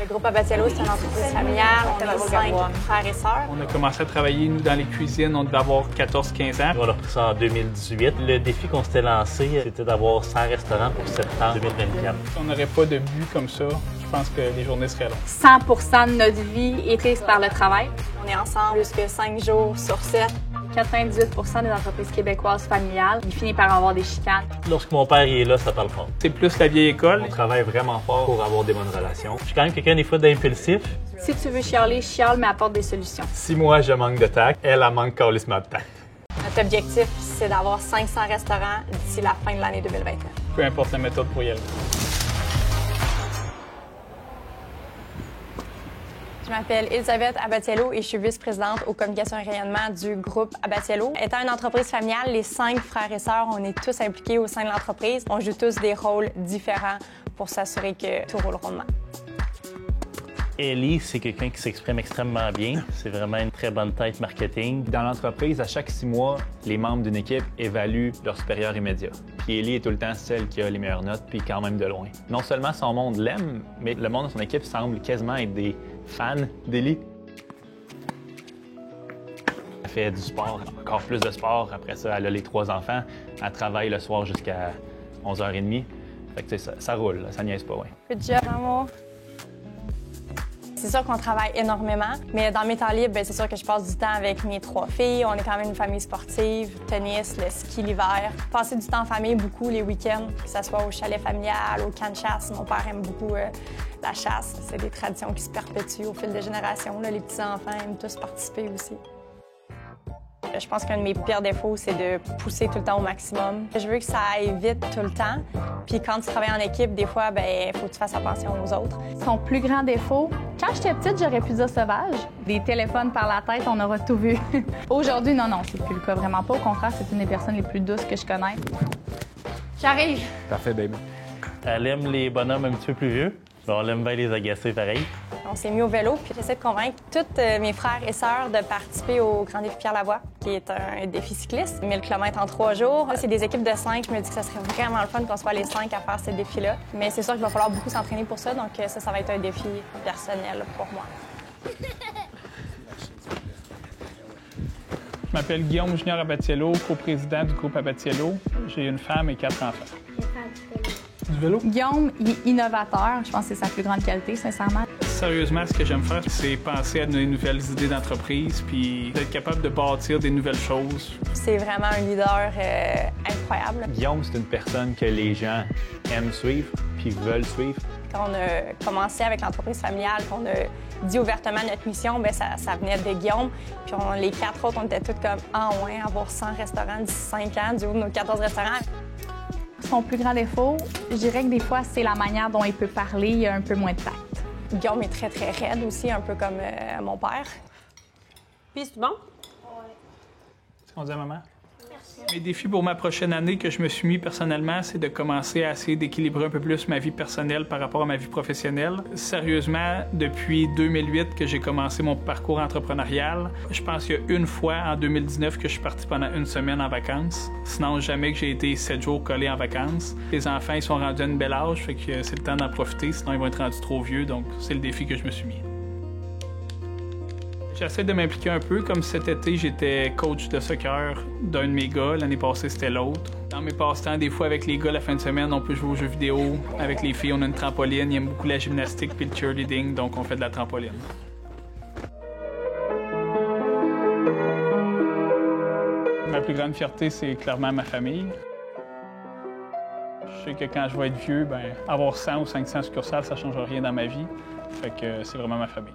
Le groupe Abatiello, c'est une entreprise familiale. On est 5 frères et sœurs. On a commencé à travailler, nous, dans les cuisines. On devait avoir 14-15 ans. On a repris ça en 2018. Le défi qu'on s'était lancé, c'était d'avoir 100 restaurants pour septembre 2024. Si on n'aurait pas de but comme ça, je pense que les journées seraient longues. 100% de notre vie est prise par le travail. On est ensemble plus que 5 jours sur 7. 98% des entreprises québécoises familiales, il finit par avoir des chicanes. Lorsque mon père est là, ça parle fort. C'est plus la vieille école. On travaille vraiment fort pour avoir des bonnes relations. Je suis quand même quelqu'un des fois d'impulsif. Si tu veux chialer, chiale, mais apporte des solutions. Si moi je manque de tact, elle manque carrément de tact. Notre objectif, c'est d'avoir 500 restaurants d'ici la fin de l'année 2021. Peu importe la méthode pour y aller. Je m'appelle Elisabeth Abatiello et je suis vice-présidente aux communications et rayonnement du groupe Abatiello. Étant une entreprise familiale, les 5 frères et sœurs, on est tous impliqués au sein de l'entreprise. On joue tous des rôles différents pour s'assurer que tout roule rondement. Ellie, c'est quelqu'un qui s'exprime extrêmement bien. C'est vraiment une très bonne tête marketing. Dans l'entreprise, à chaque 6 mois, les membres d'une équipe évaluent leur supérieur immédiat. Puis Ellie est tout le temps celle qui a les meilleures notes, puis quand même de loin. Non seulement son monde l'aime, mais le monde de son équipe semble quasiment être des fans d'Ellie. Elle fait du sport, encore plus de sport. Après ça, elle a les 3 enfants. Elle travaille le soir jusqu'à 11h30. Fait que ça roule, ça niaise pas, ouais. Good job, amour. C'est sûr qu'on travaille énormément, mais dans mes temps libres, c'est sûr que je passe du temps avec mes 3 filles. On est quand même une famille sportive, tennis, le ski l'hiver. Passer du temps en famille beaucoup les week-ends, que ce soit au chalet familial, au camp de chasse. Mon père aime beaucoup la chasse. C'est des traditions qui se perpétuent au fil des générations. Là, les petits-enfants aiment tous participer aussi. Je pense qu'un de mes pires défauts, c'est de pousser tout le temps au maximum. Je veux que ça aille vite tout le temps. Puis quand tu travailles en équipe, des fois, il faut que tu fasses attention aux autres. Son plus grand défaut, quand j'étais petite, j'aurais pu dire sauvage. Des téléphones par la tête, on aura tout vu. Aujourd'hui, non, c'est plus le cas, vraiment pas. Au contraire, c'est une des personnes les plus douces que je connais. J'arrive! Parfait, baby. Elle aime les bonhommes un petit peu plus vieux. On aime bien les agacer pareil. On s'est mis au vélo, puis j'essaie de convaincre tous mes frères et sœurs de participer au Grand Défi Pierre-Lavoie, qui est un défi cycliste, 1000 km en 3 jours. C'est des équipes de 5. Je me dis que ça serait vraiment le fun qu'on soit les 5 à faire ce défi-là. Mais c'est sûr qu'il va falloir beaucoup s'entraîner pour ça, donc ça va être un défi personnel pour moi. Je m'appelle Guillaume Junior Abatiello, coprésident du groupe Abatiello. J'ai une femme et 4 enfants. Du vélo? Guillaume, il est innovateur. Je pense que c'est sa plus grande qualité, sincèrement. Sérieusement, ce que j'aime faire, c'est penser à de nouvelles idées d'entreprise, puis d'être capable de bâtir des nouvelles choses. C'est vraiment un leader incroyable. Guillaume, c'est une personne que les gens aiment suivre, puis veulent suivre. Quand on a commencé avec l'entreprise familiale, qu'on a dit ouvertement notre mission, ça venait de Guillaume. Puis les 4 autres, on était tous comme « Ah ouais, avoir 100 restaurants d'ici 5 ans, du haut de nos 14 restaurants ». Son plus grand défaut, je dirais que des fois, c'est la manière dont il peut parler. Il a un peu moins de tact. Guillaume est très, très raide aussi, un peu comme mon père. Puis, c'est bon? C'est ce qu'on dit à maman? Mes défis pour ma prochaine année que je me suis mis personnellement, c'est de commencer à essayer d'équilibrer un peu plus ma vie personnelle par rapport à ma vie professionnelle. Sérieusement, depuis 2008 que j'ai commencé mon parcours entrepreneurial, je pense qu'il y a une fois en 2019 que je suis parti pendant une semaine en vacances. Sinon, jamais que j'ai été 7 jours collé en vacances. Les enfants, ils sont rendus à une belle âge, fait que c'est le temps d'en profiter, sinon ils vont être rendus trop vieux, donc c'est le défi que je me suis mis. J'essaie de m'impliquer un peu, comme cet été, j'étais coach de soccer d'un de mes gars. L'année passée, c'était l'autre. Dans mes passe-temps, des fois, avec les gars, la fin de semaine, on peut jouer aux jeux vidéo. Avec les filles, on a une trampoline. Ils aiment beaucoup la gymnastique puis le cheerleading, donc on fait de la trampoline. Ma plus grande fierté, c'est clairement ma famille. Je sais que quand je vais être vieux, avoir 100 ou 500 succursales, ça ne changera rien dans ma vie. Fait que c'est vraiment ma famille.